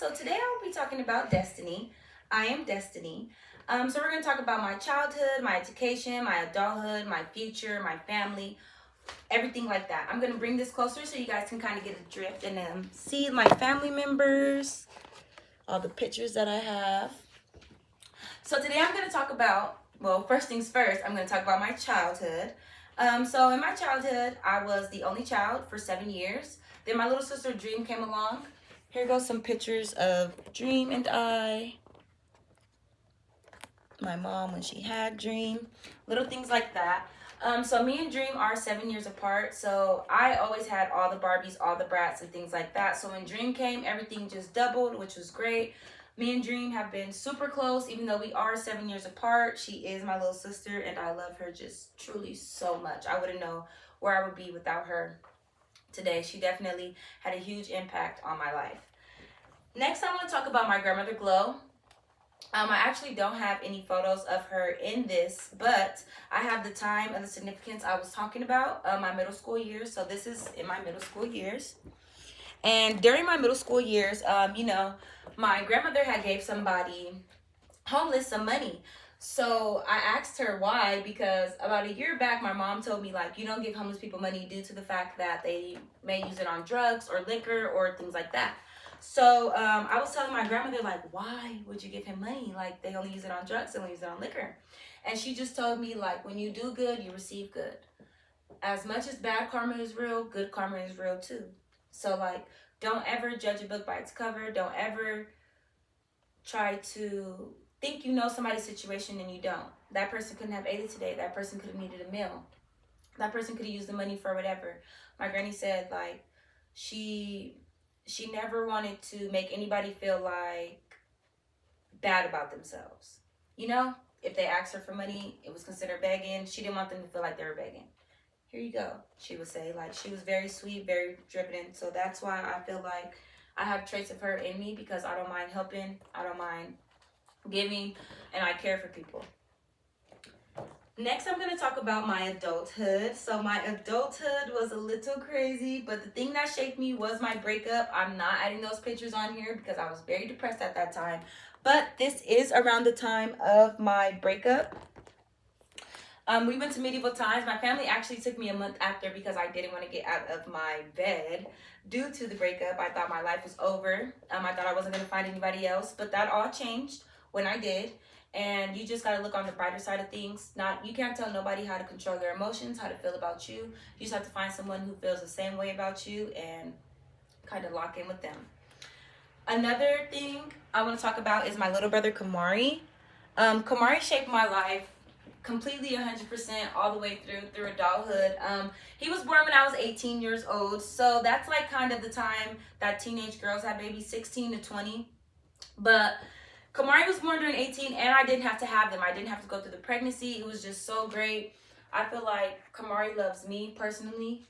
So today I will be talking about destiny. I am destiny. So we're going to talk about my childhood, my education, my adulthood, my future, my family, everything like that. I'm going to bring this closer so you guys can kind of get a drift and see my family members, all the pictures that I have. So today I'm going to talk about, well, first things first, I'm going to talk about my childhood. So in my childhood, I was the only child for 7 years. Then my little sister Dream came along. Here goes some pictures of Dream and I. My mom when she had Dream. Little things like that. So me and Dream are 7 years apart. So I always had all the Barbies, all the Brats, and things like that. So when Dream came, everything just doubled, which was great. Me and Dream have been super close, even though we are 7 years apart. She is my little sister, and I love her just truly so much. I wouldn't know where I would be without her today. She definitely had a huge impact on my life. Next, I want to talk about my grandmother Glow. I actually don't have any photos of her in this, but I have the time and the significance I was talking about, my middle school years. So this is in my middle school years. And during my middle school years, my grandmother had gave somebody homeless some money. So I asked her why, because about a year back, my mom told me, like, you don't give homeless people money due to the fact that they may use it on drugs or liquor or things like that. So I was telling my grandmother, like, why would you give him money? Like, they only use it on drugs, they only use it on liquor. And she just told me, like, when you do good, you receive good. As much as bad karma is real, good karma is real too. So, like, don't ever judge a book by its cover. Don't ever try to think you know somebody's situation and you don't. That person couldn't have ate it today. That person could have needed a meal. That person could have used the money for whatever. My granny said, like, she never wanted to make anybody feel like bad about themselves. You know, if they asked her for money, it was considered begging. She didn't want them to feel like they were begging. Here you go, she would say. Like, she was very sweet, very driven. So that's why I feel like I have traits of her in me, because I don't mind helping. I don't mind giving, and I care for people. Next, I'm going to talk about my adulthood. So my adulthood was a little crazy, but the thing that shaped me was my breakup. I'm not adding those pictures on here because I was very depressed at that time. But this is around the time of my breakup. We went to medieval times. My family actually took me a month after because I didn't want to get out of my bed due to the breakup. I thought my life was over. I thought I wasn't going to find anybody else, but that all changed when I did. And you just got to look on the brighter side of things. You can't tell nobody how to control their emotions, how to feel about you. You just have to find someone who feels the same way about you and kind of lock in with them. Another thing I want to talk about is my little brother Kamari. Kamari shaped my life completely 100% all the way through adulthood. He was born when I was 18 years old. So that's like kind of the time that teenage girls have babies, 16 to 20. But Kamari was born during 18, and I didn't have to have them. I didn't have to go through the pregnancy. It was just so great. I feel like Kamari loves me personally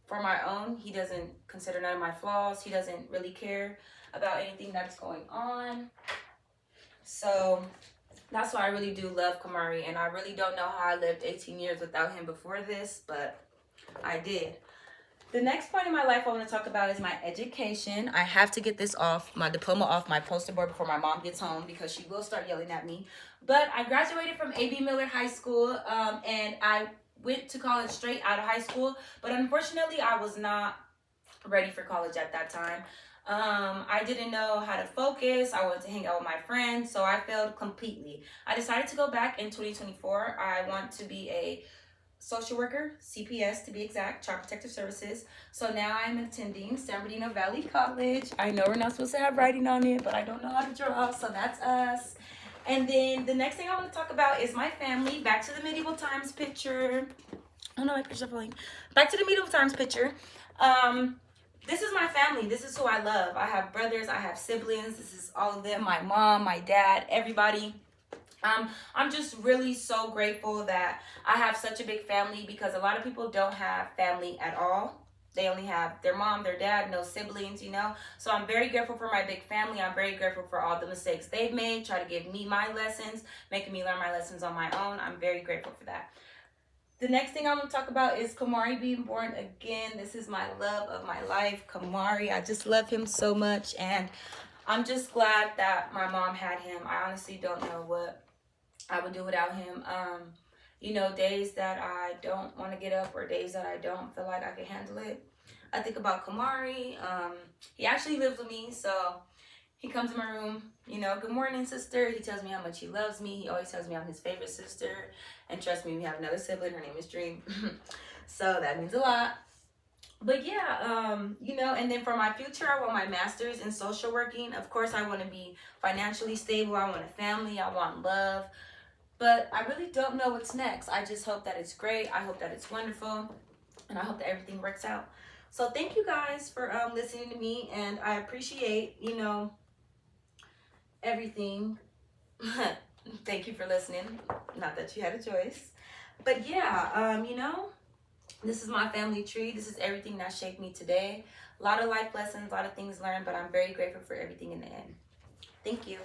for my own. He doesn't consider none of my flaws. He doesn't really care about anything that's going on. So that's why I really do love Kamari, and I really don't know how I lived 18 years without him before this, but I did. The next point in my life I want to talk about is my education. I have to get this off, my diploma off my poster board before my mom gets home, because she will start yelling at me. But I graduated from A.B. Miller High School, and I went to college straight out of high school. But unfortunately, I was not ready for college at that time. I didn't know how to focus. I wanted to hang out with my friends, so I failed completely. I decided to go back in 2024. I want to be a social worker, CPS to be exact, Child Protective Services. So now I'm attending San Bernardino Valley College. I know we're not supposed to have writing on it, but I don't know how to draw, so that's us. And then the next thing I want to talk about is my family. Back to the medieval times picture. Oh no, my picture's falling. Back to the medieval times picture. This is my family. This is who I love. I have brothers, I have siblings. This is all of them, my mom, my dad, everybody. I'm just really so grateful that I have such a big family, because a lot of people don't have family at all. They only have their mom, their dad, no siblings, you know. So I'm very grateful for my big family. I'm very grateful for all the mistakes they've made, try to give me my lessons, making me learn my lessons on my own. I'm very grateful for that. The next thing I'm going to talk about is Kamari being born again. This is my love of my life, Kamari. I just love him so much, and I'm just glad that my mom had him. I honestly don't know what I would do without him. You know, days that I don't want to get up or days that I don't feel like I can handle it, I think about Kamari. He actually lives with me, so he comes in my room, you know, good morning, sister. He tells me how much he loves me. He always tells me I'm his favorite sister. And trust me, we have another sibling. Her name is Dream. So that means a lot. But yeah, you know, and then for my future, I want my master's in social working. Of course, I want to be financially stable. I want a family. I want love. But I really don't know what's next. I just hope that it's great. I hope that it's wonderful. And I hope that everything works out. So thank you guys for listening to me. And I appreciate, you know, everything. Thank you for listening. Not that you had a choice. But yeah, you know, this is my family tree. This is everything that shaped me today. A lot of life lessons, a lot of things learned, but I'm very grateful for everything in the end. Thank you.